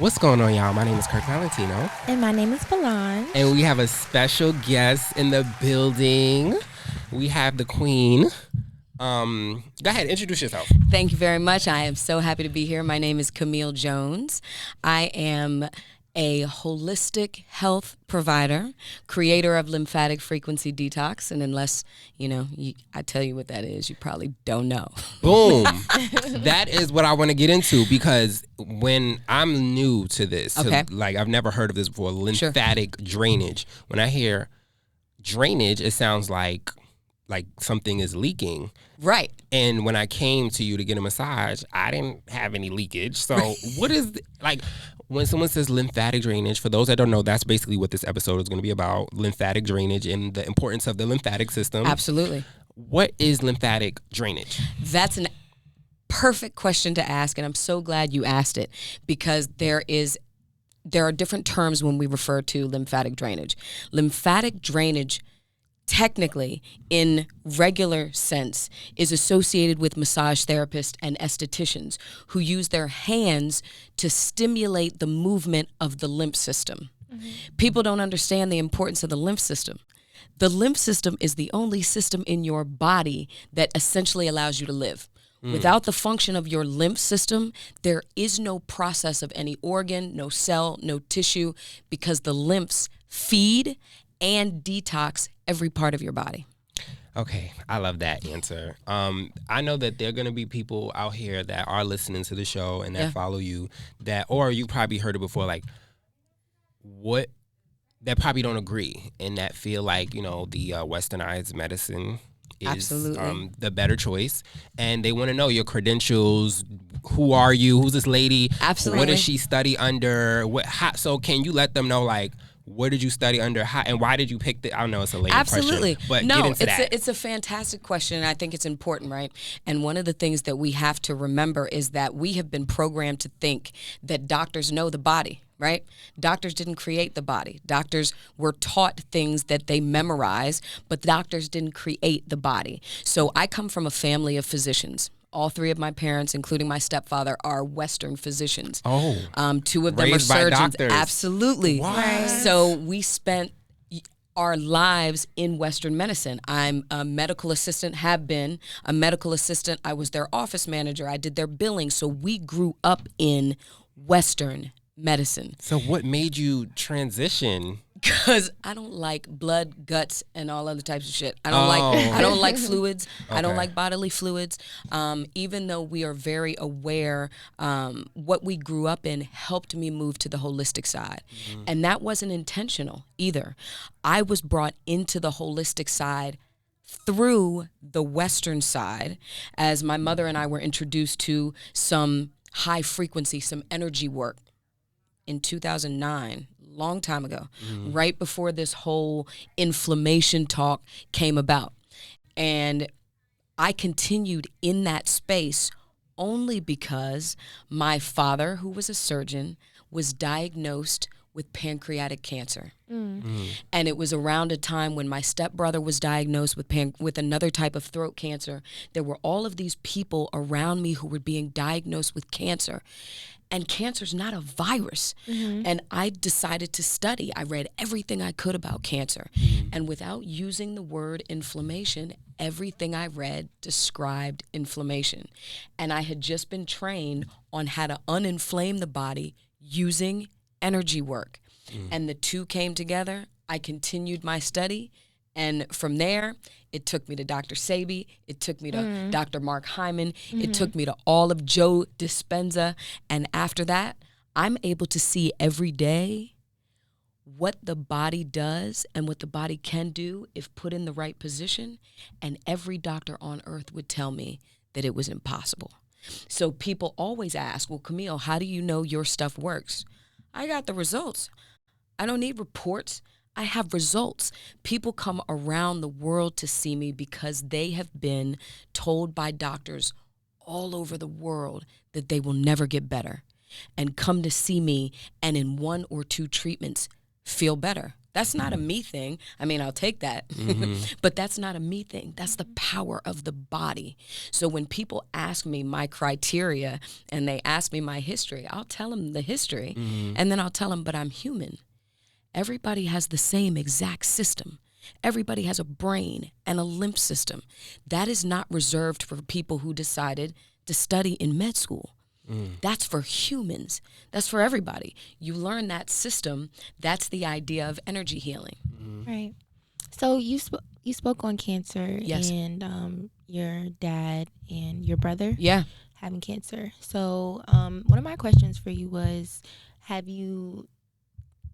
What's going on, y'all? My name is Kirk Valentino. And my name is Belan. And we have a special guest in the building. We have the queen. Go ahead, introduce yourself. Thank you very much. I am so happy to be here. My name is Camille Jones. I am a holistic health provider, creator of Lymphatic Frequency Detox. And unless, I tell you what that is, you probably don't know. Boom. That is what I want to get into because when I'm new to this, I've never heard of this before, lymphatic drainage. When I hear drainage, it sounds like something is leaking. Right. And when I came to you to get a massage, I didn't have any leakage. So what is, when someone says lymphatic drainage, for those that don't know, that's basically what this episode is going to be about, lymphatic drainage and the importance of the lymphatic system. Absolutely. What is lymphatic drainage? That's an perfect question to ask, and I'm so glad you asked it because there are different terms when we refer to lymphatic drainage. Lymphatic drainage, technically, in regular sense, is associated with massage therapists and estheticians who use their hands to stimulate the movement of the lymph system. Mm-hmm. People don't understand the importance of the lymph system. The lymph system is the only system in your body that essentially allows you to live. Without the function of your lymph system, there is no process of any organ, no cell, no tissue, because the lymphs feed and detox every part of your body. Okay, I love that answer. I know that there are going to be people out here that are listening to the show and that follow you or you probably heard it before, that probably don't agree and that feel like, the westernized medicine is the better choice. And they want to know your credentials. Who are you? Who's this lady? Absolutely. What does she study under? So can you let them know, what did you study under? How, and why did you pick I don't know, it's a lady Absolutely. question. But no, get into that. It's a fantastic question, and I think it's important, right? And one of the things that we have to remember is that we have been programmed to think that doctors know the body, right? Doctors didn't create the body. Doctors were taught things that they memorize, but doctors didn't create the body. So I come from a family of physicians. All three of my parents, including my stepfather, are Western physicians. Oh, two of them are raised by surgeons. doctors. Absolutely. What? So we spent our lives in Western medicine. I'm a medical assistant, have been a medical assistant. I was their office manager. I did their billing. So we grew up in Western medicine. So what made you transition? Because I don't like blood, guts, and all other types of shit. I don't like fluids. Okay. I don't like bodily fluids. Even though we are very aware, what we grew up in helped me move to the holistic side. Mm-hmm. And that wasn't intentional either. I was brought into the holistic side through the Western side as my mother and I were introduced to some high frequency, some energy work in 2009. Long time ago, right before this whole inflammation talk came about. And I continued in that space only because my father, who was a surgeon, was diagnosed with pancreatic cancer. And it was around a time when my stepbrother was diagnosed with another type of throat cancer. There were all of these people around me who were being diagnosed with cancer. And cancer's not a virus. Mm-hmm. And I decided to study. I read everything I could about cancer. Mm-hmm. And without using the word inflammation, everything I read described inflammation. And I had just been trained on how to uninflame the body using energy work. Mm-hmm. And the two came together. I continued my study. And from there, it took me to Dr. Sebi. It took me to Dr. Mark Hyman. Mm-hmm. It took me to all of Joe Dispenza. And after that, I'm able to see every day what the body does and what the body can do if put in the right position. And every doctor on earth would tell me that it was impossible. So people always ask, well, Camille, how do you know your stuff works? I got the results. I don't need reports. I have results. People come around the world to see me because they have been told by doctors all over the world that they will never get better and come to see me and in 1 or 2 treatments feel better. That's not a me thing. I mean, I'll take that. But that's not a me thing. That's the power of the body. So when people ask me my criteria and they ask me my history, I'll tell them the history. And then I'll tell them, but I'm human. Everybody has the same exact system. Everybody has a brain and a lymph system. That is not reserved for people who decided to study in med school. That's for humans. That's for everybody. You learn that system. That's the idea of energy healing. Right. So you spoke on cancer and your dad and your brother having cancer. So one of my questions for you was, have you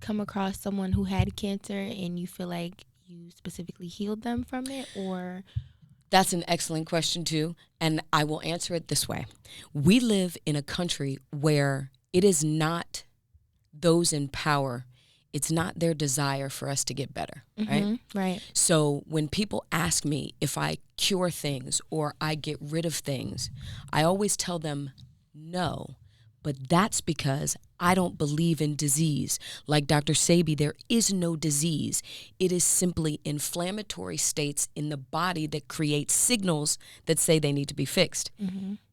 come across someone who had cancer and you feel like you specifically healed them from it, or? That's an excellent question too, and I will answer it this way. We live in a country where it is not those in power, it's not their desire for us to get better, right? Right. So when people ask me if I cure things or I get rid of things, I always tell them no. But that's because I don't believe in disease. Like Dr. Sebi, there is no disease. It is simply inflammatory states in the body that create signals that say they need to be fixed.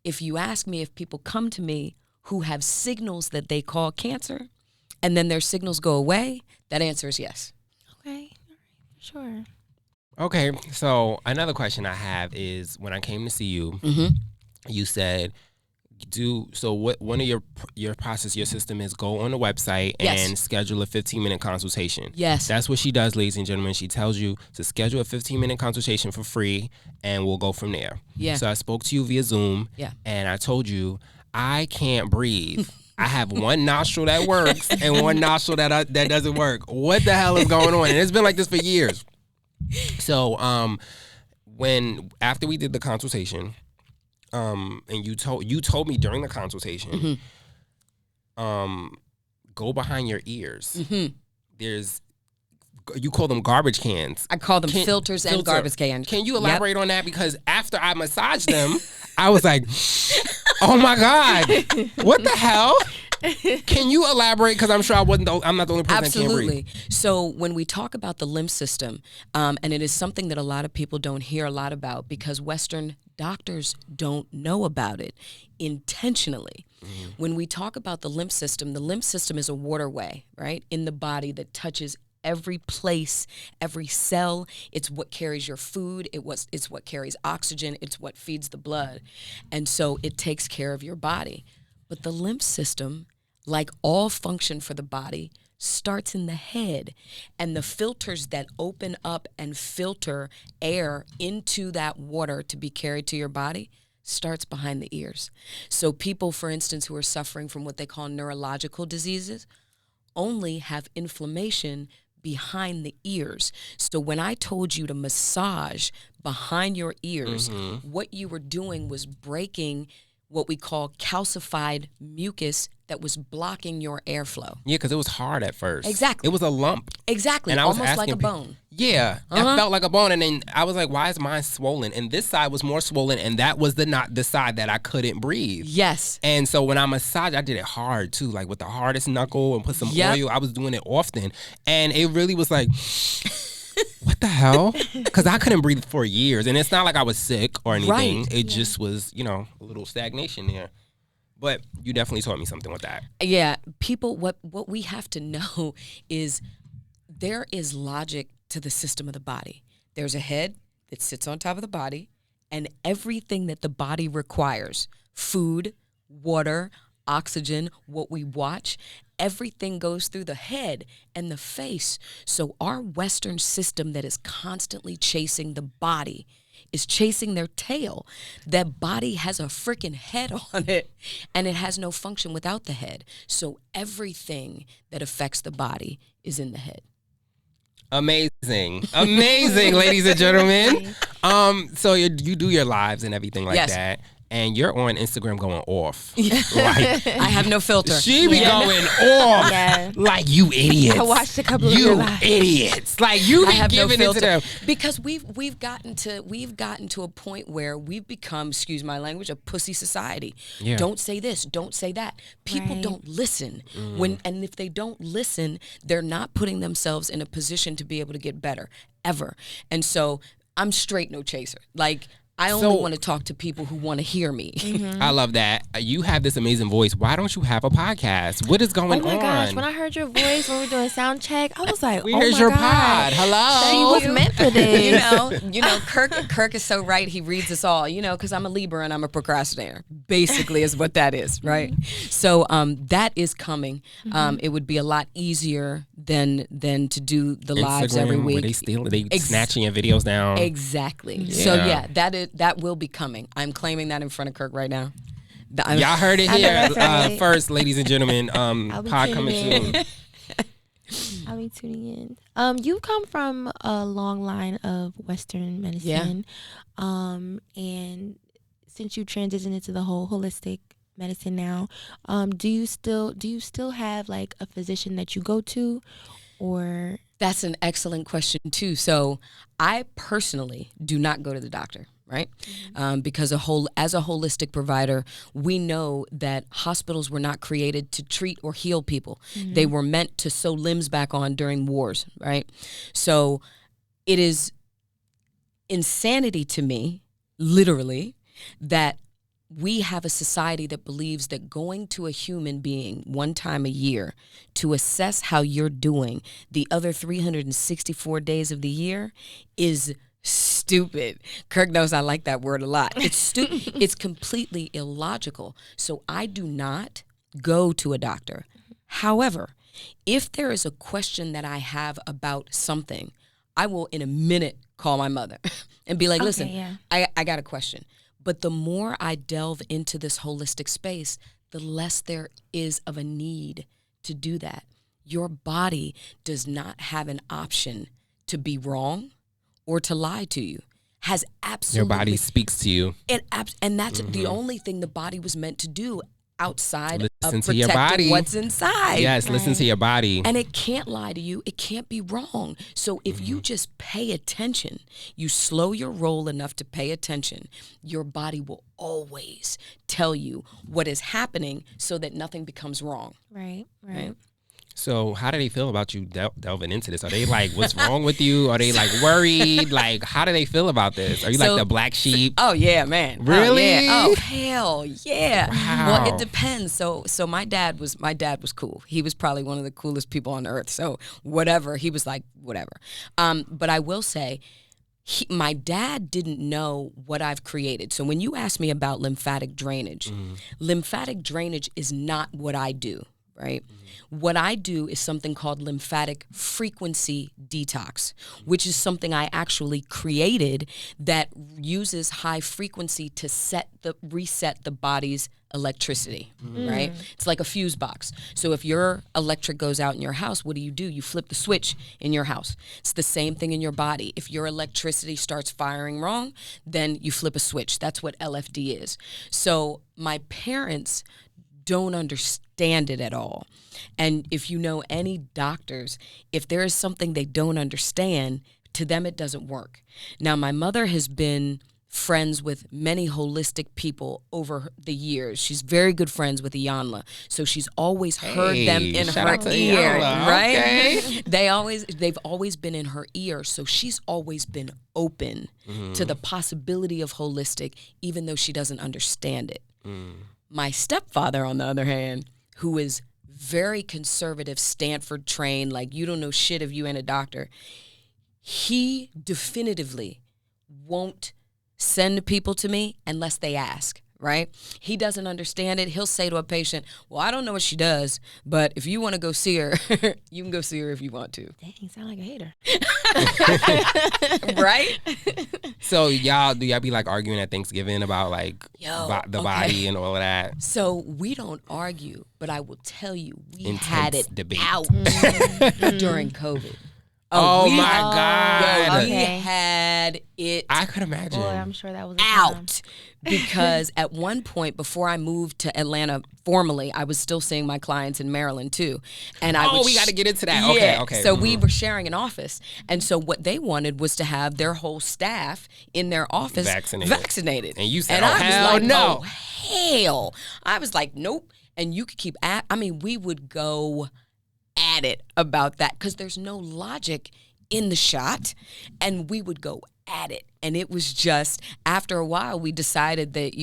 If you ask me if people come to me who have signals that they call cancer, and then their signals go away, that answer is yes. Okay, all right, sure. Okay, so another question I have is, when I came to see you, you said, one of your process, your system is go on the website and schedule a 15-minute consultation. Yes. That's what she does, ladies and gentlemen. She tells you to schedule a 15-minute consultation for free, and we'll go from there. Yeah. So I spoke to you via Zoom, and I told you, I can't breathe. I have one nostril that works and one nostril that doesn't work. What the hell is going on? And it's been like this for years. So after we did the consultation, and you told me during the consultation, go behind your ears. You call them garbage cans. I call them filters and garbage cans. Can you elaborate on that? Because after I massaged them, I was like, oh my God, what the hell? Can you elaborate? Because I'm sure I'm not the only person that can't breathe. So when we talk about the lymph system, and it is something that a lot of people don't hear a lot about because Western doctors don't know about it intentionally. When we talk about the lymph system is a waterway, right, in the body that touches every place, every cell. It's what carries your food. It's what carries oxygen. It's what feeds the blood. And so it takes care of your body. But the lymph system, like all function for the body, starts in the head. And the filters that open up and filter air into that water to be carried to your body starts behind the ears. So people, for instance, who are suffering from what they call neurological diseases only have inflammation behind the ears. So when I told you to massage behind your ears, what you were doing was breaking what we call calcified mucus that was blocking your airflow. Yeah, because it was hard at first. Exactly. It was a lump. Exactly. And almost like a bone. Yeah. It felt like a bone. And then I was like, why is mine swollen? And this side was more swollen. And that was the side that I couldn't breathe. Yes. And so when I massaged, I did it hard too, like with the hardest knuckle and put some oil. I was doing it often. And it really was like, what the hell? Because I couldn't breathe for years. And it's not like I was sick or anything. Right. It just was, a little stagnation there. But you definitely taught me something with that. Yeah. People, what we have to know is there is logic to the system of the body. There's a head that sits on top of the body, and everything that the body requires, food, water, oxygen, what we watch, everything goes through the head and the face. So our Western system that is constantly chasing the body is chasing their tail. That body has a freaking head on it, and it has no function without the head. So everything that affects the body is in the head. Amazing, ladies and gentlemen. So you do your lives and everything like that. and you're on Instagram going off. Like, I have no filter. She be going off. Yeah. Like, you idiots. I watched a couple of your lives. You idiots. Like, you be giving it to them. Because we've gotten to a point where we've become, excuse my language, a pussy society. Yeah. Don't say this, don't say that. People don't listen. And if they don't listen, they're not putting themselves in a position to be able to get better ever. And so I'm straight no chaser. Like, I only want to talk to people who want to hear me. I love that. You have this amazing voice. Why don't you have a podcast? What is going on? Oh my gosh, when I heard your voice when we were doing sound check, I was like, Where's your pod? Hello. She was meant for this. You know, Kirk is so right. He reads us all, because I'm a Libra and I'm a procrastinator. Basically is what that is, right? So that is coming. It would be a lot easier than to do the lives every week. Where they snatching your videos down. Exactly. Yeah. So that will be coming. I'm claiming that in front of Kirk right now. Y'all heard it here first, ladies and gentlemen. Pod coming soon. I'll be tuning in. You come from a long line of Western medicine, and since you transitioned into the whole holistic medicine now, do you still have like a physician that you go to, or? That's an excellent question too. So I personally do not go to the doctor. Right? Because as a holistic provider, we know that hospitals were not created to treat or heal people. They were meant to sew limbs back on during wars, right? So it is insanity to me, literally, that we have a society that believes that going to a human being one time a year to assess how you're doing the other 364 days of the year is stupid. Kirk knows I like that word a lot. It's stupid. It's completely illogical. So I do not go to a doctor. However, if there is a question that I have about something, I will in a minute call my mother and be like, listen, I got a question. But the more I delve into this holistic space, the less there is of a need to do that. Your body does not have an option to be wrong or to lie to you. Has absolutely. Your body speaks to you. And that's the only thing the body was meant to do outside listen of to your protecting body. What's inside. Yes, listen to your body. And it can't lie to you. It can't be wrong. So if you just pay attention, you slow your roll enough to pay attention, your body will always tell you what is happening so that nothing becomes wrong. Right. So how do they feel about you delving into this? Are they like, what's wrong with you? Are they like worried? Like, how do they feel about this? Are you like the black sheep? Oh, yeah, man. Really? Oh, hell yeah. Wow. Well, it depends. So my dad was cool. He was probably one of the coolest people on earth. So whatever, he was like, whatever. But I will say, my dad didn't know what I've created. So when you ask me about lymphatic drainage is not what I do. Right? What I do is something called lymphatic frequency detox, which is something I actually created that uses high frequency to reset the body's electricity, right? It's like a fuse box. So if your electric goes out in your house, what do? You flip the switch in your house. It's the same thing in your body. If your electricity starts firing wrong, then you flip a switch. That's what LFD is. So my parents don't understand it at all. And if you know any doctors, if there is something they don't understand, to them it doesn't work. Now, my mother has been friends with many holistic people over the years. She's very good friends with Iyanla. So she's always heard them in her ear, right? Okay. They've always been in her ear. So she's always been open to the possibility of holistic, even though she doesn't understand it. My stepfather, on the other hand, who is very conservative, Stanford trained, like you don't know shit if you ain't a doctor, he definitively won't send people to me unless they ask, right? He doesn't understand it. He'll say to a patient, well, I don't know what she does, but if you want to go see her, you can go see her if you want to. Dang, sound like a hater. Right? So do y'all be like arguing at Thanksgiving about like the body and all of that? So we don't argue, but I will tell you, we Intense had it debate out during COVID. Oh my God. We had it. I could imagine. Boy, I'm sure that was out. Because at one point before I moved to Atlanta formally, I was still seeing my clients in Maryland too. And we got to get into that. Yeah. Okay. So we were sharing an office. And so what they wanted was to have their whole staff in their office vaccinated. And you said, hell no. Hell. I was like, nope. And you could keep we would go at it about that because there's no logic in the shot. And we would go at it. And it was just, after a while, we decided that,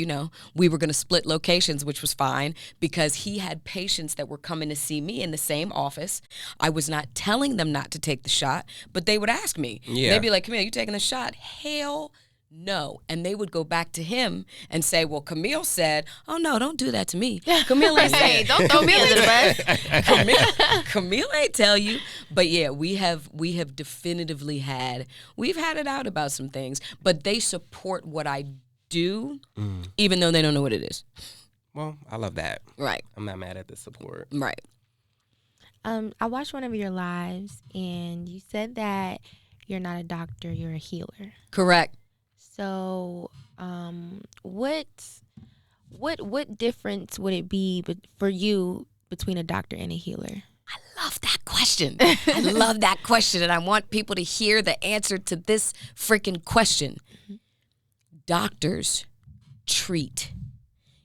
we were going to split locations, which was fine because he had patients that were coming to see me in the same office. I was not telling them not to take the shot, but they would ask me. Yeah. They'd be like, Camille, you taking the shot? Hell no. And they would go back to him and say, well, Camille said, oh, no, don't do that to me. Camille ain't saying, don't throw me under the bus. Camille ain't tell you. But yeah, we have definitively we've had it out about some things, but they support what I do, even though they don't know what it is. Well, I love that. Right. I'm not mad at the support. Right. I watched one of your lives, and you said that you're not a doctor, you're a healer. Correct. So, what difference would it be for you between a doctor and a healer? I love that question. I love that question, and I want people to hear the answer to this freaking question. Mm-hmm. Doctors treat.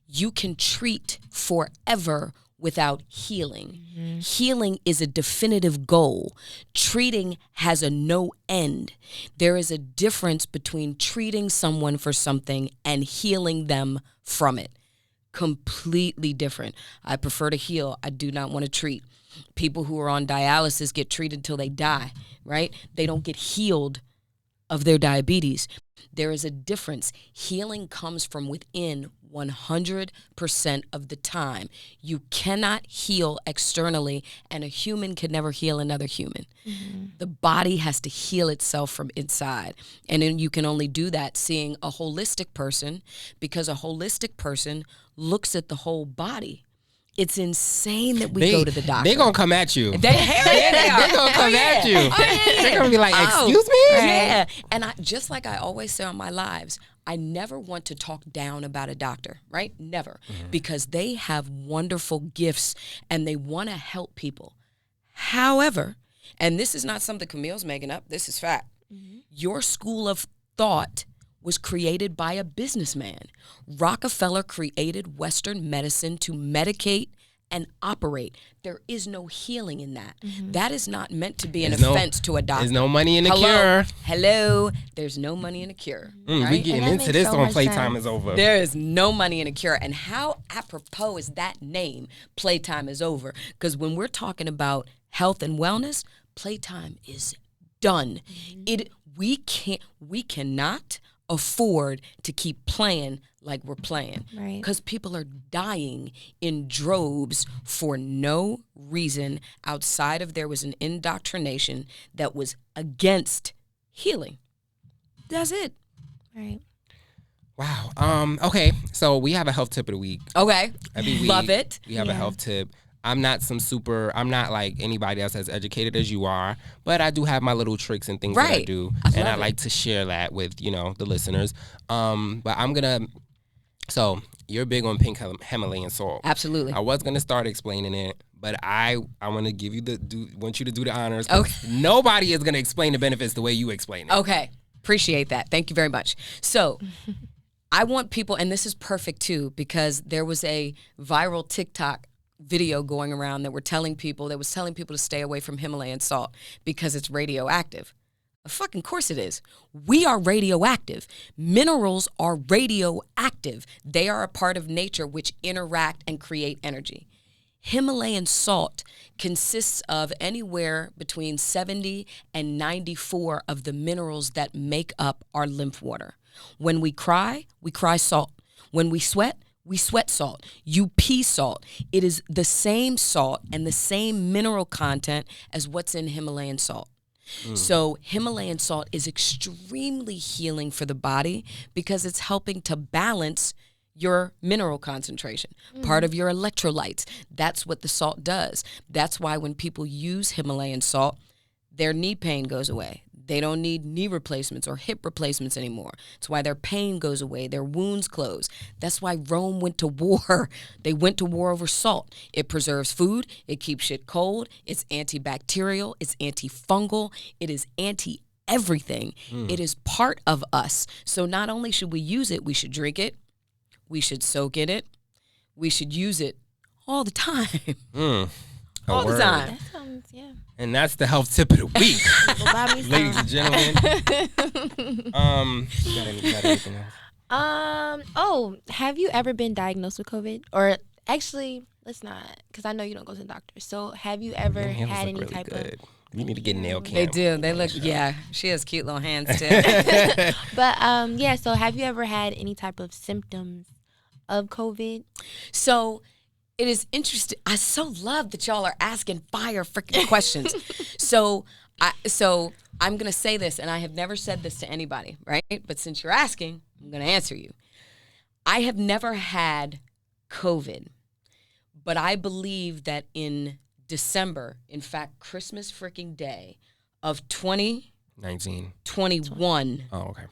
You can treat forever without healing. Mm-hmm. Healing is a definitive goal. Treating has a no end. There is a difference between treating someone for something and healing them from it. Completely different. I prefer to heal. I do not want to treat. People who are on dialysis get treated till they die, right? They don't get healed of their diabetes. There is a difference. Healing comes from within 100% of the time. You cannot heal externally, and a human can never heal another human. Mm-hmm. The body has to heal itself from inside. And then you can only do that seeing a holistic person, because a holistic person looks at the whole body. It's insane that we go to the doctor. They're going to come at you. They are. They're going to come at you. They're going to be like, excuse me? Yeah. And just like I always say on my lives, I never want to talk down about a doctor, right? Never. Mm-hmm. Because they have wonderful gifts and they want to help people. However, and this is not something Camille's making up, this is fact. Mm-hmm. Your school of thought was created by a businessman. Rockefeller created Western medicine to medicate and operate. There is no healing in that. Mm-hmm. That is not meant to be an offense to a doctor. There's no money in the cure. Hello. There's no money in a cure. Right? We getting into this on Playtime is over. There is no money in a cure. And how apropos is that name, Playtime is over? Because when we're talking about health and wellness, Playtime is done. Mm-hmm. We cannot afford to keep playing like we're playing, right? Because people are dying in droves for no reason outside of there was an indoctrination that was against healing. That's it. Right. Wow. Okay. So we have a health tip of the week. Okay. Every week, love it. We have a health tip. I'm not like anybody else as educated as you are, but I do have my little tricks and things that I do. And I like to share that with, the listeners. But so you're big on pink Himalayan salt. Absolutely. I was going to start explaining it, but I want to give you want you to do the honors. Okay. Nobody is going to explain the benefits the way you explain it. Okay. Appreciate that. Thank you very much. So I want people, and this is perfect too, because there was a viral TikTok video going around that was telling people to stay away from Himalayan salt because it's radioactive. Of fucking course it is. We are radioactive. Minerals are radioactive. They are a part of nature which interact and create energy. Himalayan salt consists of anywhere between 70 and 94 of the minerals that make up our lymph water. When we cry salt. When we sweat salt. You pee salt. It is the same salt and the same mineral content as what's in Himalayan salt. So Himalayan salt is extremely healing for the body because it's helping to balance your mineral concentration, part of your electrolytes. That's what the salt does. That's why when people use Himalayan salt, their knee pain goes away. They don't need knee replacements or hip replacements anymore. It's why their pain goes away, their wounds close. That's why Rome went to war. They went to war over salt. It preserves food. It keeps shit cold. It's antibacterial. It's antifungal. It is anti-everything. It is part of us. So not only should we use it, we should drink it. We should soak in it. We should use it all the time. All the time. That sounds, yeah. And that's the health tip of the week. Ladies and gentlemen. You got anything else? Have you ever been diagnosed with COVID? Or actually, let's not, because I know you don't go to the doctor. So have you ever had any really type of... You need to get nail cam. They do. They look, yeah. She has cute little hands, too. But, so have you ever had any type of symptoms of COVID? So... It is interesting. I so love that y'all are asking fire freaking questions. So I'm going to say this, and I have never said this to anybody, right? But since you're asking, I'm going to answer you. I have never had COVID, but I believe that in December, in fact, Christmas freaking Day of 2021. Oh, okay.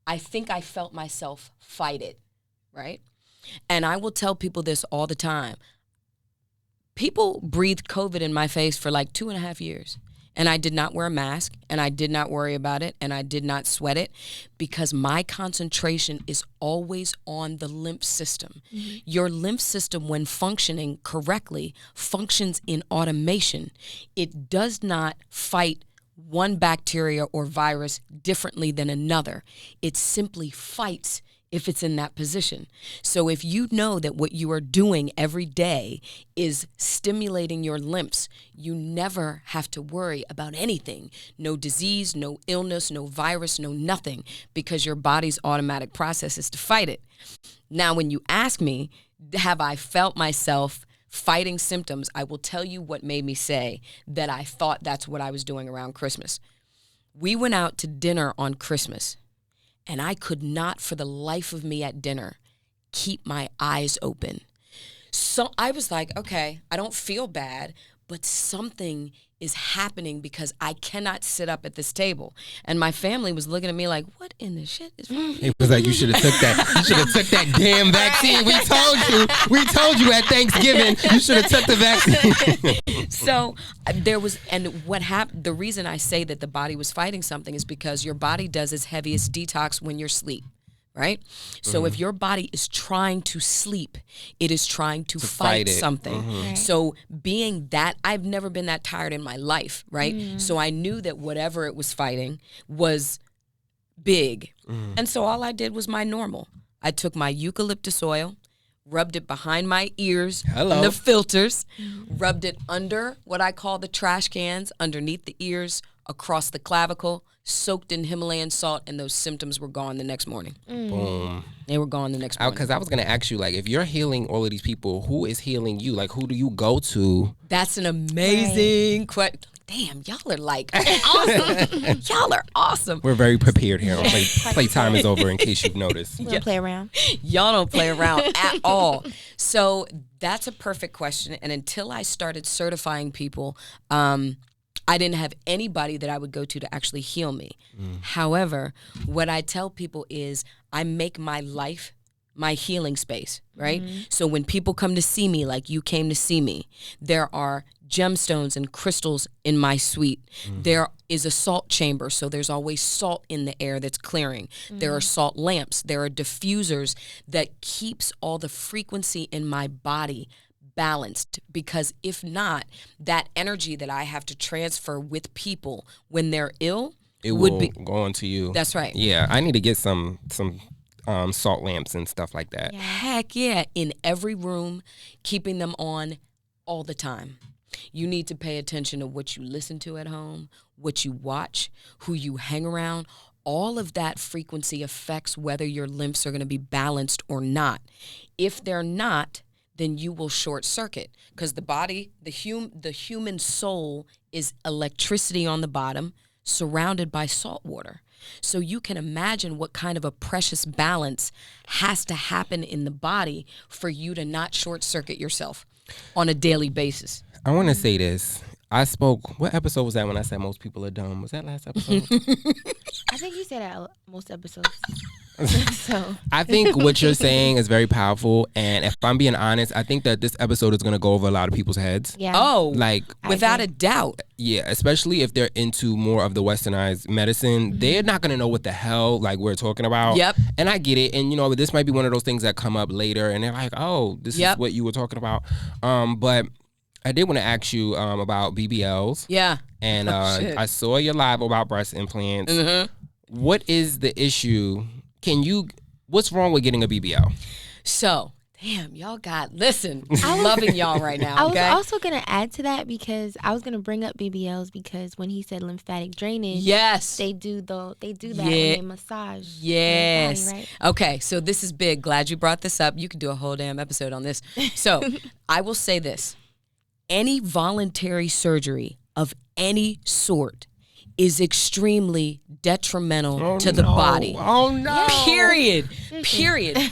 I think I felt myself fight it, right? And I will tell people this all the time. People breathed COVID in my face for like 2.5 years. And I did not wear a mask, and I did not worry about it, and I did not sweat it, because my concentration is always on the lymph system. Mm-hmm. Your lymph system, when functioning correctly, functions in automation. It does not fight one bacteria or virus differently than another. It simply fights if it's in that position. So if you know that what you are doing every day is stimulating your lymphs, you never have to worry about anything. No disease, no illness, no virus, no nothing, because your body's automatic process is to fight it. Now, when you ask me, have I felt myself fighting symptoms, I will tell you what made me say that I thought that's what I was doing around Christmas. We went out to dinner on Christmas. And I could not, for the life of me at dinner, keep my eyes open. So I was like, okay, I don't feel bad, but something is happening because I cannot sit up at this table. And my family was looking at me like, what in the shit is wrong? It was like, you should have took that. You should have took that damn vaccine. We told you at Thanksgiving, you should have took the vaccine. So there was, and what happened, the reason I say that the body was fighting something is because your body does its heaviest detox when you're asleep. Right? So if your body is trying to sleep, it is trying to fight something. Right. So being that, I've never been that tired in my life, right? So I knew that whatever it was fighting was big. And so all I did was my normal. I took my eucalyptus oil, rubbed it behind my ears, the filters, rubbed it under what I call the trash cans, underneath the ears, across the clavicle, soaked in Himalayan salt, and those symptoms were gone the next morning. Boom. They were gone the next morning. Because I was going to ask you, like, if you're healing all of these people, who is healing you? Like, who do you go to? That's an amazing question. Damn, y'all are like awesome. Y'all are awesome. We're very prepared here. Playtime is over, in case you've noticed. We don't play around. Y'all don't play around at all. So that's a perfect question. And until I started certifying people, I didn't have anybody that I would go to actually heal me. However, what I tell people is I make my life my healing space, right? So when people come to see me, like you came to see me, there are gemstones and crystals in my suite. There is a salt chamber, so there's always salt in the air that's clearing. There are salt lamps. There are diffusers that keeps all the frequency in my body balanced, because if not, that energy that I have to transfer with people when they're ill, it would be go on to you. That's right. Yeah, I need to get some salt lamps and stuff like that. Yeah. Heck yeah, in every room, keeping them on all the time. You need to pay attention to what you listen to at home, what you watch, who you hang around. All of that frequency affects whether your lymphs are going to be balanced or not. If they're not, then you will short circuit, because the body, the human soul is electricity on the bottom, surrounded by salt water. So you can imagine what kind of a precious balance has to happen in the body for you to not short circuit yourself on a daily basis. I want to say this. I spoke. What episode was that when I said most people are dumb? Was that last episode? I think you said that most episodes. So I think what you're saying is very powerful, and if I'm being honest, I think that this episode is going to go over a lot of people's heads. Yeah. Oh, like without a doubt. Yeah, especially if they're into more of the westernized medicine, they're not going to know what the hell like we're talking about. Yep. And I get it, and you know, this might be one of those things that come up later, and they're like, "Oh, this is what you were talking about." But I did want to ask you about BBLs. Yeah. And I saw your live about breast implants. Mm-hmm. What is the issue? What's wrong with getting a BBL? So, damn, y'all listen, I'm loving y'all right now. Okay? I was also going to add to that because I was going to bring up BBLs because when he said lymphatic drainage, yes, they do that when they massage. Yes. Body, right? Okay, so this is big. Glad you brought this up. You could do a whole damn episode on this. So, I will say this. Any voluntary surgery of any sort is extremely detrimental to the body. Oh, no. Period.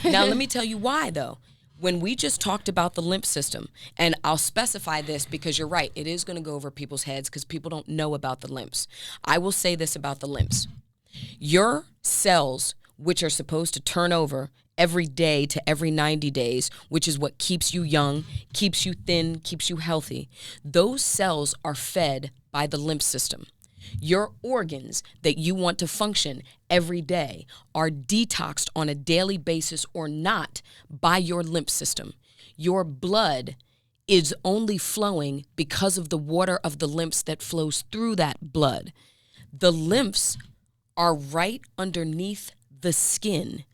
Now, let me tell you why, though. When we just talked about the lymph system, and I'll specify this because you're right, it is going to go over people's heads because people don't know about the lymphs. I will say this about the lymphs. Your cells, which are supposed to turn over every day to every 90 days, which is what keeps you young, keeps you thin, keeps you healthy, those cells are fed by the lymph system. Your organs that you want to function every day are detoxed on a daily basis or not by your lymph system. Your blood is only flowing because of the water of the lymphs that flows through that blood. The lymphs are right underneath the skin.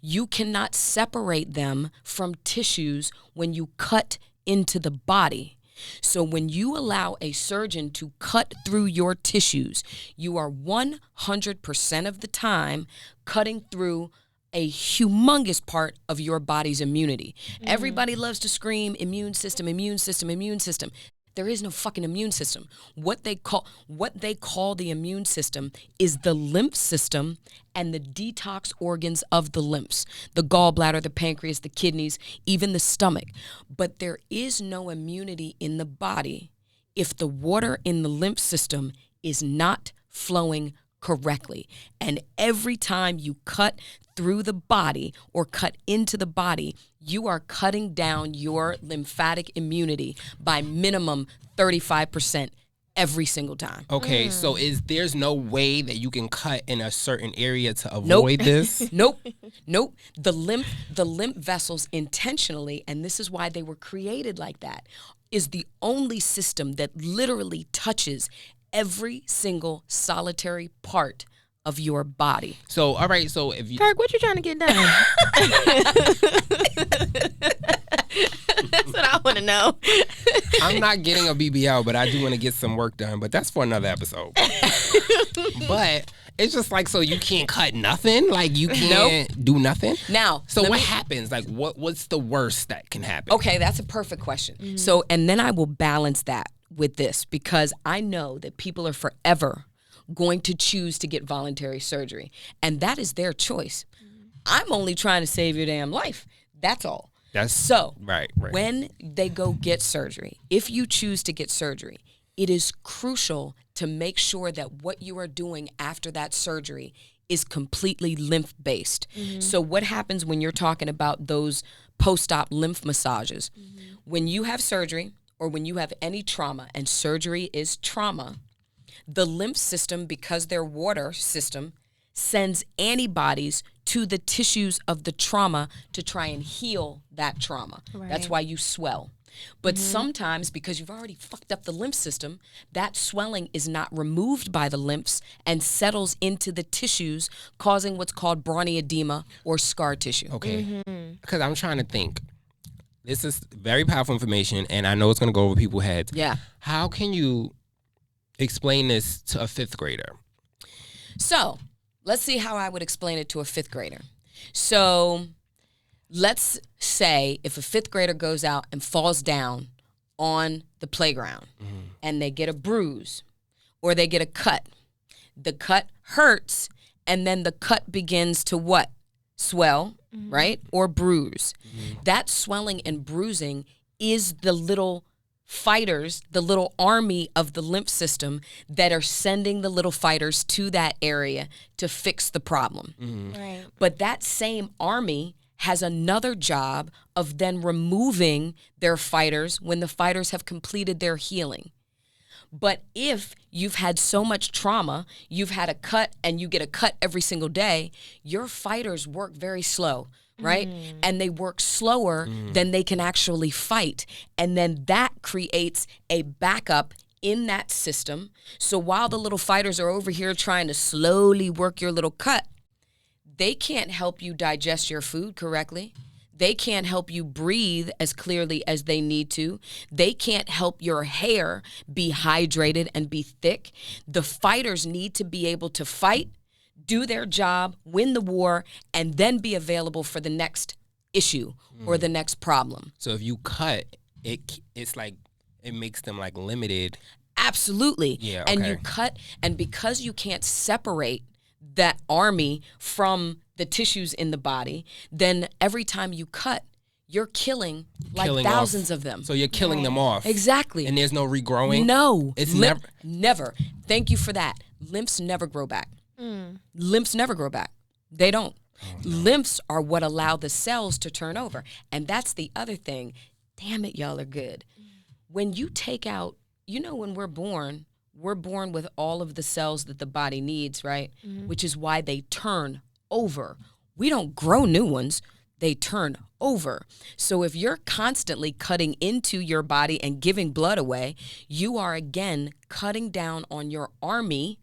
You cannot separate them from tissues when you cut into the body. So when you allow a surgeon to cut through your tissues, you are 100% of the time cutting through a humongous part of your body's immunity. Everybody loves to scream immune system, immune system, immune system. There is no fucking immune system. What they call the immune system is the lymph system and the detox organs of the lymphs, the gallbladder, the pancreas, the kidneys, even the stomach. But there is no immunity in the body if the water in the lymph system is not flowing correctly. And every time you cut through the body or cut into the body, you are cutting down your lymphatic immunity by minimum 35% every single time. Okay, so there's no way that you can cut in a certain area to avoid this? Nope. The lymph vessels intentionally, and this is why they were created like that, is the only system that literally touches every single solitary part of your body. So, all right, so if you... Kirk, what you trying to get done? That's what I want to know. I'm not getting a BBL, but I do want to get some work done, but that's for another episode. But it's just like, so you can't cut nothing? Like, you can't do nothing? Now, so what happens? Like, what's the worst that can happen? Okay, that's a perfect question. So, and then I will balance that with this, because I know that people are forever going to choose to get voluntary surgery, and that is their choice. I'm only trying to save your damn life. That's all. That's so right. When they go get surgery, if you choose to get surgery, it is crucial to make sure that what you are doing after that surgery is completely lymph based. So what happens when you're talking about those post-op lymph massages? When you have surgery or when you have any trauma, and surgery is trauma, the lymph system, because their water system, sends antibodies to the tissues of the trauma to try and heal that trauma. Right. That's why you swell. But sometimes, because you've already fucked up the lymph system, that swelling is not removed by the lymphs and settles into the tissues, causing what's called brawny edema or scar tissue. Okay, because I'm trying to think. This is very powerful information, and I know it's going to go over people's heads. Yeah. How can you explain this to a 5th grader? So, let's see how I would explain it to a 5th grader. So, let's say if a 5th grader goes out and falls down on the playground and they get a bruise or they get a cut. The cut hurts, and then the cut begins to what? Swell, right? Or bruise. That swelling and bruising is the little fighters, the little army of the lymph system that are sending the little fighters to that area to fix the problem. Right. But that same army has another job of then removing their fighters when the fighters have completed their healing. But if you've had so much trauma, you've had a cut and you get a cut every single day, your fighters work very slow, right? And they work slower than they can actually fight. And then that creates a backup in that system. So while the little fighters are over here trying to slowly work your little cut, they can't help you digest your food correctly. They can't help you breathe as clearly as they need to. They can't help your hair be hydrated and be thick. The fighters need to be able to fight, do their job, win the war, and then be available for the next issue or the next problem. So if you cut, it's like it makes them like limited. Absolutely. Yeah, okay. And you cut, and because you can't separate that army from the tissues in the body, then every time you cut, you're killing thousands of them. So you're killing them off. Exactly. And there's no regrowing? No. It's never. Thank you for that. Lymphs never grow back. Lymphs never grow back. They don't. Oh, no. Lymphs are what allow the cells to turn over. And that's the other thing. Damn it, y'all are good. When you take out, when we're born with all of the cells that the body needs, right? Which is why they turn over. We don't grow new ones. They turn over. So if you're constantly cutting into your body and giving blood away, you are again cutting down on your army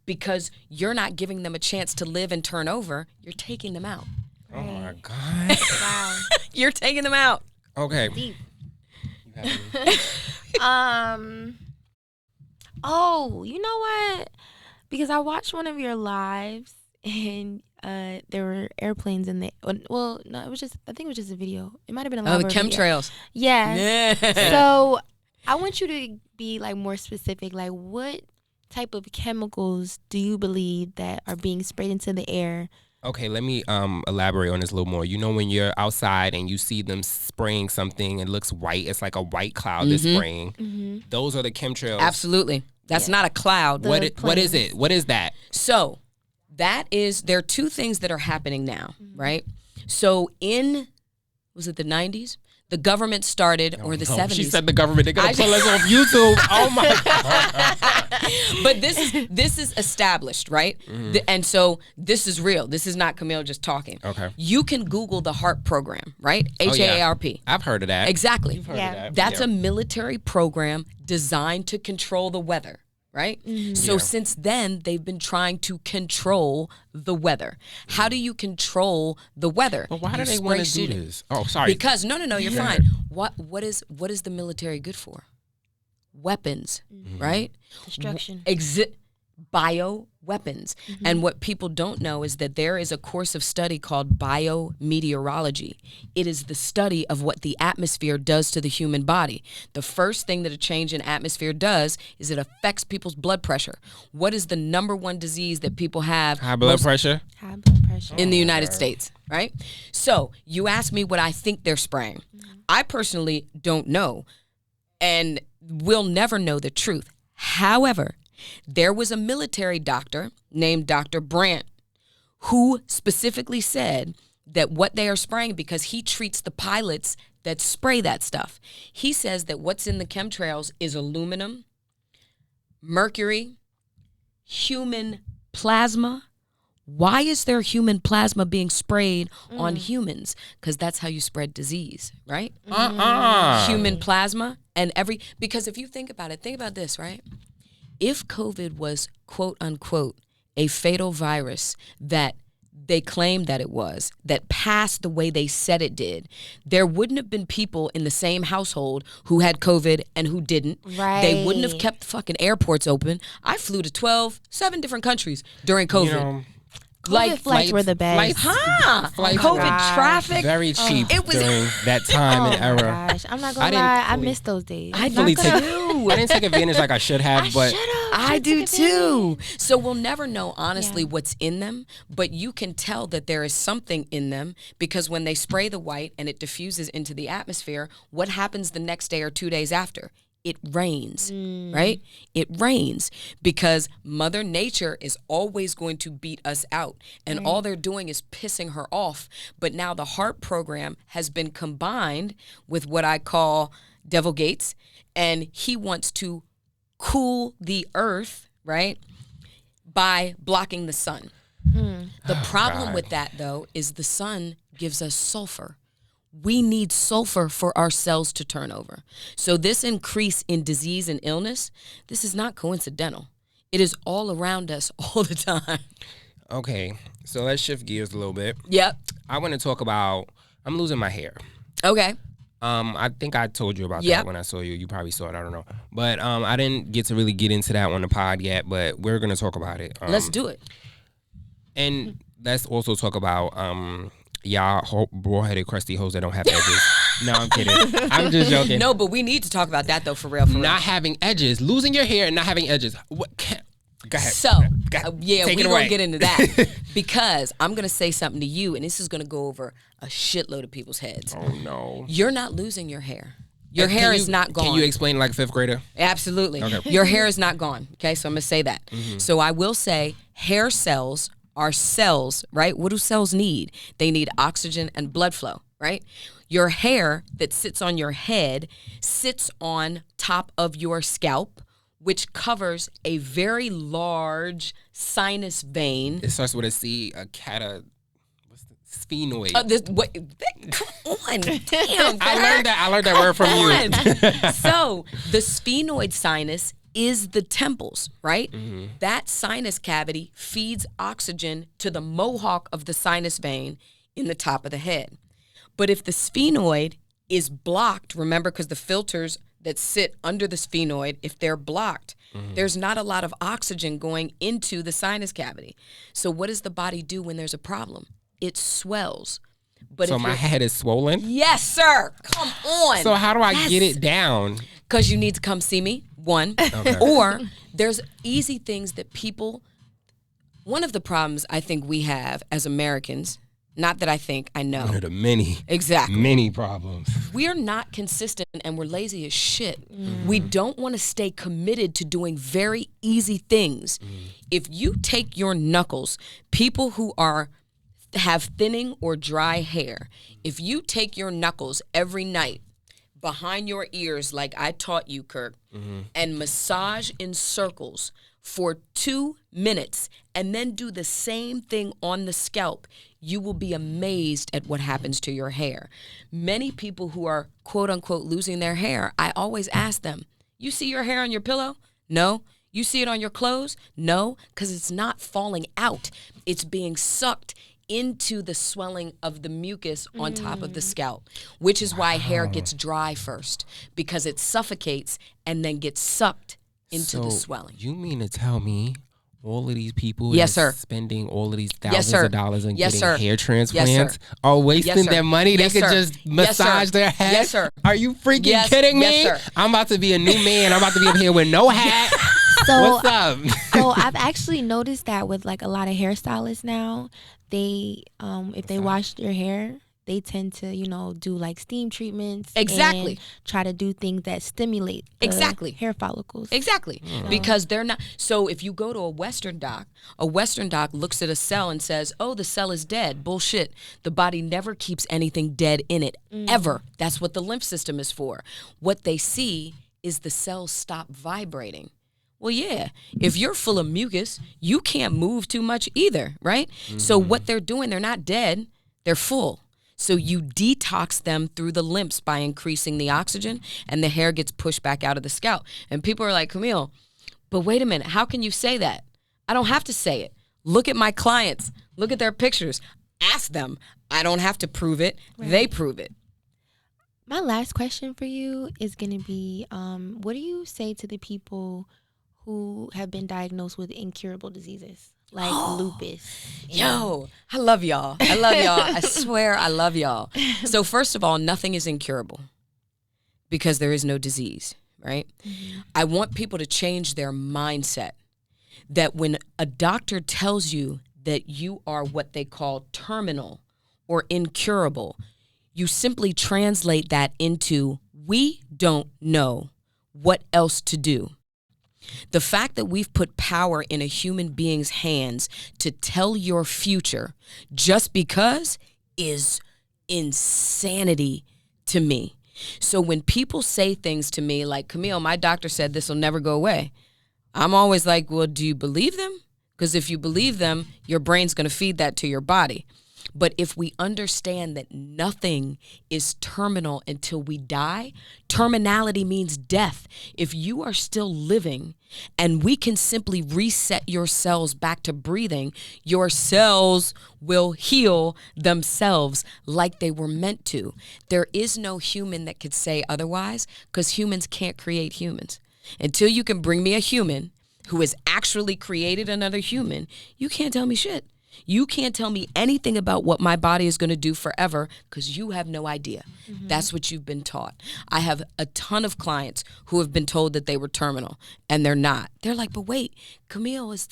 because you're not giving them a chance to live and turn over. You're taking them out. Oh my God. Wow. You're taking them out. Okay. Deep. Oh, you know what? Because I watched one of your lives and there were airplanes in the. Well, no, I think it was just a video. It might have been a live. Oh, the chemtrails. Yeah. So I want you to be like more specific. Like, what type of chemicals do you believe that are being sprayed into the air? Okay, let me elaborate on this a little more. When you're outside and you see them spraying something, it looks white. It's like a white cloud they're spraying. Those are the chemtrails. Absolutely. That's not a cloud. What is it? What is that? So there are two things that are happening now, right? So was it the 90s? The government started, or the 70s. She said the government. They're going to pull us off YouTube. Oh, my God. But this is established, right? And so this is real. This is not Camille just talking. Okay. You can Google the HAARP program, right? HAARP. I've heard of that. Exactly. You've heard of that. That's a military program designed to control the weather. Right? So since then, they've been trying to control the weather. How do you control the weather? But why do they want to do this? Oh, sorry. Because, no, you're fine. What is the military good for? Weapons, right? Destruction. Bioweapons. And what people don't know is that there is a course of study called biometeorology. It is the study of what the atmosphere does to the human body. The first thing that a change in atmosphere does is it affects people's blood pressure. What is the number one disease that people have? High blood pressure? High blood pressure. In the United States, right? So you ask me what I think they're spraying. I personally don't know, and we'll never know the truth. However, there was a military doctor named Dr. Brandt who specifically said that what they are spraying, because he treats the pilots that spray that stuff. He says that what's in the chemtrails is aluminum, mercury, human plasma. Why is there human plasma being sprayed on humans? Because that's how you spread disease, right? Human plasma because if you think about it, think about this, right? If COVID was, quote unquote, a fatal virus that they claimed that it was, that passed the way they said it did, there wouldn't have been people in the same household who had COVID and who didn't. Right. They wouldn't have kept fucking airports open. I flew to 7 different countries during COVID. COVID flights were the best. COVID traffic. Very cheap during that time and era. Oh my gosh. I'm not going to lie. I missed those days. I didn't take advantage like I should have, but I do too. So we'll never know honestly what's in them, but you can tell that there is something in them because when they spray the white and it diffuses into the atmosphere, what happens the next day or 2 days after? it rains, right? It rains because Mother Nature is always going to beat us out. And all they're doing is pissing her off. But now the HEART program has been combined with what I call Devil Gates. And he wants to cool the earth, right, by blocking the sun. The problem with that, though, is the sun gives us sulfur. We need sulfur for our cells to turn over. So this increase in disease and illness, this is not coincidental. It is all around us all the time. Okay, so let's shift gears a little bit. Yep. I want to talk about, I'm losing my hair. Okay. I think I told you about that when I saw you. You probably saw it. I don't know. But I didn't get to really get into that on the pod yet, but we're going to talk about it. Let's do it. And let's also talk about y'all bald-headed, crusty hoes that don't have edges. No, I'm kidding. I'm just joking. No, but we need to talk about that, though, for real. Not having edges. Losing your hair and not having edges. What? Go ahead. So, we're going to get into that because I'm going to say something to you, and this is going to go over a shitload of people's heads. Oh, no. You're not losing your hair. Your hair is not gone. Can you explain like a fifth grader? Absolutely. Okay. Your hair is not gone. Okay, so I'm going to say that. So I will say hair cells are cells, right? What do cells need? They need oxygen and blood flow, right? Your hair that sits on your head sits on top of your scalp, which covers a very large sinus vein. It starts with a C, a sphenoid. Come on, damn. I learned that word from you. So the sphenoid sinus is the temples, right? That sinus cavity feeds oxygen to the mohawk of the sinus vein in the top of the head. But if the sphenoid is blocked, remember, because the filters that sit under the sphenoid, if they're blocked, there's not a lot of oxygen going into the sinus cavity. So what does the body do when there's a problem? It swells. But so my head is swollen? Yes, sir. Come on. So how do I get it down? Because you need to come see me, one. Okay. Or there's easy things that people, one of the problems I think we have as Americans, not that I think, I know. One of the many. Exactly. Many problems. We're not consistent and we're lazy as shit. We don't want to stay committed to doing very easy things. If you take your knuckles, people who have thinning or dry hair, if you take your knuckles every night behind your ears like I taught you, Kirk, and massage in circles for 2 minutes and then do the same thing on the scalp, you will be amazed at what happens to your hair. Many people who are quote unquote losing their hair, I always ask them, you see your hair on your pillow? No. You see it on your clothes? No, because it's not falling out. It's being sucked into the swelling of the mucus on top of the scalp, which is why hair gets dry first, because it suffocates and then gets sucked into the swelling. You mean to tell me all of these people spending all of these thousands of dollars and getting hair transplants are wasting their money? They could just massage their head? Yes, sir. Are you freaking kidding me? Yes, sir. I'm about to be a new man. I'm about to be up here with no hat. So, what's up? So I've actually noticed that with like a lot of hairstylists now, they if they wash their hair, they tend to, do like steam treatments. Exactly. And try to do things that stimulate the hair follicles. Exactly. Because they're not. So if you go to a Western doc looks at a cell and says, oh, the cell is dead. Bullshit. The body never keeps anything dead in it, ever. That's what the lymph system is for. What they see is the cells stop vibrating. Well, yeah, if you're full of mucus, you can't move too much either, right? So what they're doing, they're not dead, they're full. So you detox them through the lymphs by increasing the oxygen, and the hair gets pushed back out of the scalp. And people are like, Camille, but wait a minute, how can you say that? I don't have to say it. Look at my clients. Look at their pictures. Ask them. I don't have to prove it. Right. They prove it. My last question for you is going to be, what do you say to the people who have been diagnosed with incurable diseases like lupus? Yo, I love y'all. I swear I love y'all. So first of all, nothing is incurable because there is no disease, right? I want people to change their mindset that when a doctor tells you that you are what they call terminal or incurable, you simply translate that into, we don't know what else to do. The fact that we've put power in a human being's hands to tell your future just because is insanity to me. So when people say things to me like, Camille, my doctor said this will never go away, I'm always like, well, do you believe them? Because if you believe them, your brain's going to feed that to your body. But if we understand that nothing is terminal until we die, terminality means death. If you are still living and we can simply reset your cells back to breathing, your cells will heal themselves like they were meant to. There is no human that could say otherwise, because humans can't create humans. Until you can bring me a human who has actually created another human, you can't tell me shit. You can't tell me anything about what my body is going to do forever, because you have no idea. Mm-hmm. That's what you've been taught. I have a ton of clients who have been told that they were terminal, and they're not. They're like, but wait, Camille, is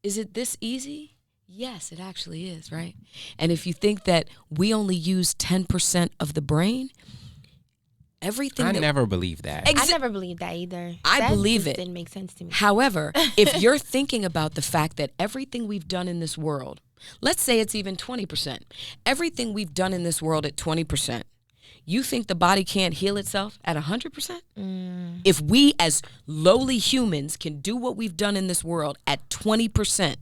it this easy? Yes, it actually is, right? And if you think that we only use 10% of the brain, everything. I never believed that. I never believed that either. I believe it. Didn't make sense to me. However, if you're thinking about the fact that everything we've done in this world, let's say it's even 20%, everything we've done in this world at 20%, you think the body can't heal itself at 100%? If we as lowly humans can do what we've done in this world at 20%,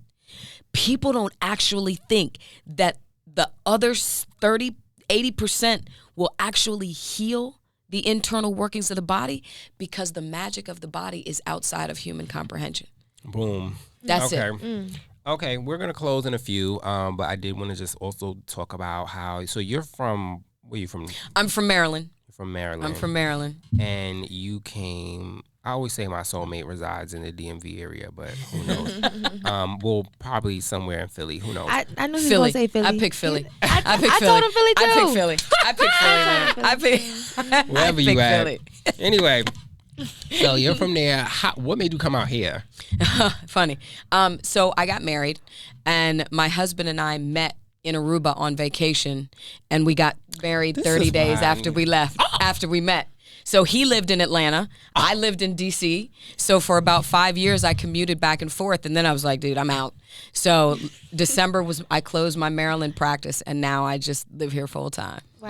people don't actually think that the other 30, 80% will actually heal the internal workings of the body, because the magic of the body is outside of human comprehension. Boom. That's it. Okay, we're going to close in a few, but I did want to just also talk about how, so you're from, where are you from? I'm from Maryland. You're from Maryland. I'm from Maryland. And you came, I always say my soulmate resides in the DMV area, but who knows? Well, probably somewhere in Philly. Who knows? I know he's going to say Philly. I picked Philly. I told him Philly too. I picked Philly. I picked Philly, man. I picked wherever you at. Philly. Anyway, so you're from there. What made you come out here? Funny. So I got married, and my husband and I met in Aruba on vacation, and we got married 30 days after we left, after we met. So he lived in Atlanta. I lived in D.C. So for about 5 years, I commuted back and forth. And then I was like, dude, I'm out. So December I closed my Maryland practice, and now I just live here full time. Wow.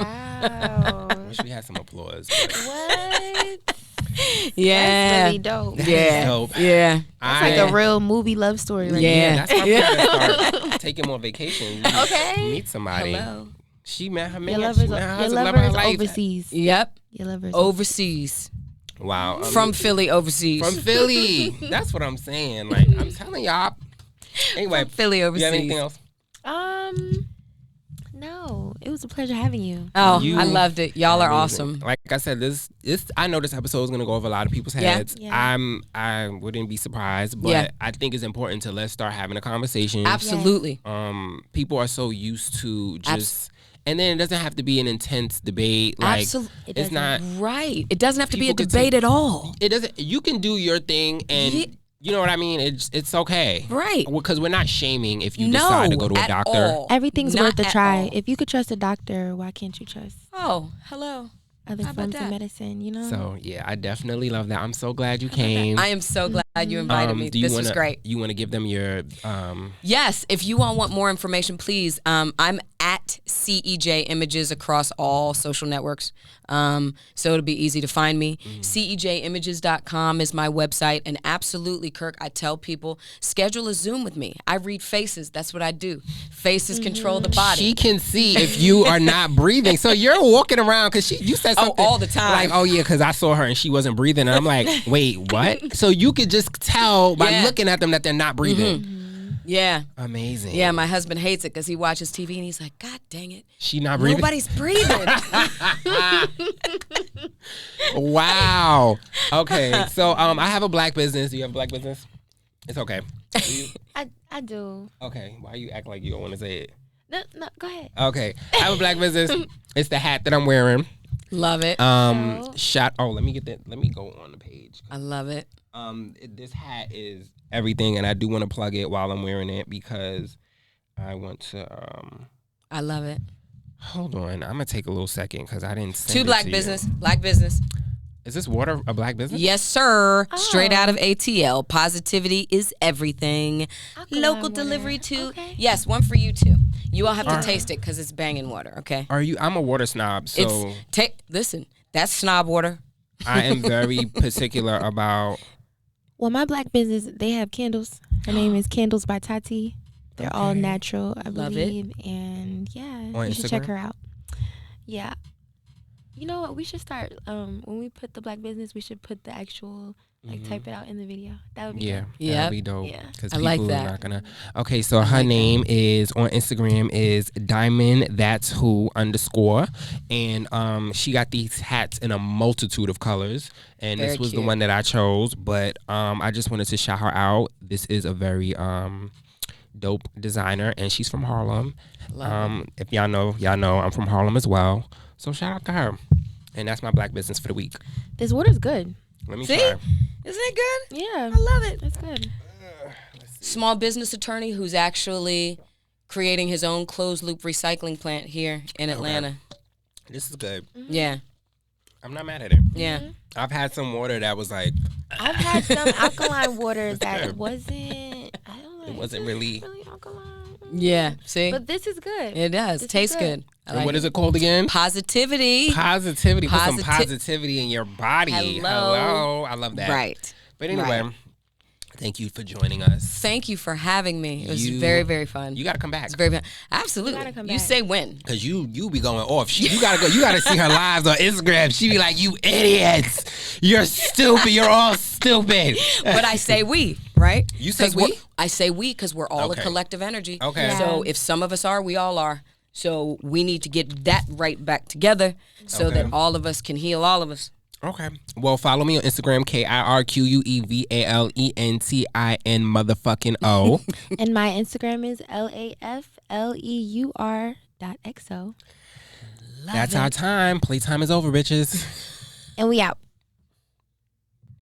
I wish we had some applause. What? Yeah. That's really dope. Yeah. Dope. Yeah. It's like a real movie love story right Yeah. That's why I'm going to start taking more vacations. Okay. Meet somebody. Hello. She met her man. Your She met her husband, love her lover's life. overseas. Yep. Your lover's Overseas. Wow. From Philly overseas. From Philly. That's what I'm saying. Like, I'm telling y'all. Anyway. From Philly overseas. You have anything else? No. It was a pleasure having you. Oh, I loved it. Y'all are amazing. awesome. Like I said, this I know this episode is gonna go over a lot of people's heads. Yeah. I wouldn't be surprised, but I think it's important to let's start having a conversation. Absolutely. People are so used to just and then it doesn't have to be an intense debate. Like it's not right. It doesn't have to be a debate at all. It doesn't. You can do your thing and. You know what I mean? It's okay. Right. Because we're not shaming if you decide to go to a doctor. All. Everything's Not worth a try. all. If you could trust a doctor, why can't you trust Hello. other forms of medicine, you know? So, yeah, I definitely love that. I'm so glad you came. I am so glad you invited me. This was great. You want to give them your... Yes. If you all want more information, please. I'm at CEJ Images across all social networks. So it'll be easy to find me. CEJimages.com is my website. And absolutely, Kirk, I tell people, schedule a Zoom with me. I read faces. That's what I do. Faces control the body. She can see if you are not breathing. So you're walking around because you said something. all the time. Like, oh, yeah, because I saw her and she wasn't breathing. And I'm like, wait, what? So you could just tell by looking at them that they're not breathing. Yeah. Amazing. Yeah, my husband hates it because he watches TV and he's like, God dang it. She not breathing? Nobody's breathing. Wow. Okay. So I have a black business. Do you have a black business? It's okay. I do. Okay. Why you act like you don't want to say it? No, go ahead. Okay. I have a black business. It's the hat that I'm wearing. Love it. Let me get that. Let me go on the page. I love it. This hat is everything, and I do want to plug it while I'm wearing it because I want to. I love it. Hold on, I'm gonna take a little second because I didn't send To it black to business, you. black business. Is this water a black business? Yes, sir. Oh. Straight out of ATL. Positivity is everything. Local delivery too. Okay. Yes, one for you too. You all have to taste it because it's banging water. Okay. I'm a water snob, so listen. That's snob water. I am very particular about. Well, my black business, they have candles. Her name is Candles by Tati. They're all natural, I believe. Love it. And you should check her out. Yeah. You know what? We should start, when we put the black business, we should put the actual, type it out in the video. That would be dope. Yeah, that would be dope. Yeah. Because people like that. are not going to. Okay, so her name is, on Instagram, is Diamond That's Who _ and she got these hats in a multitude of colors, and this was the one that I chose, but I just wanted to shout her out. This is a very dope designer, and she's from Harlem. If y'all know, I'm from Harlem as well. So shout out to her. And that's my black business for the week. This water's good. Let me try. Isn't it good? Yeah. I love it. It's good. Small business attorney who's actually creating his own closed loop recycling plant here in Atlanta. Okay. This is good. Mm-hmm. Yeah. I'm not mad at it. Yeah. Mm-hmm. I've had some water that was like. I've had some alkaline water that wasn't. I don't know. It wasn't really alkaline. Yeah. See. But this is good. It does. Tastes good. And what is it called again? Positivity. Positivity. Put some positivity in your body. Hello. I love that. Right. But anyway, thank you for joining us. Thank you for having me. It was very, very fun. You got to come back. It's very fun. Absolutely. You gotta come back. You say when? Because you be going off. You got to go. You got to see her lives on Instagram. She be like, you idiots. You're stupid. You're all stupid. But I say we, right? You say we? I say we because we're all a collective energy. Okay. Yeah. So if some of us are, we all are. So we need to get that right back together so that all of us can heal all of us. Okay. Well, follow me on Instagram, KIRQUEVALENTIN motherfucking O. And my Instagram is LAFLEUR.XO. That's our time. Playtime is over, bitches. And we out.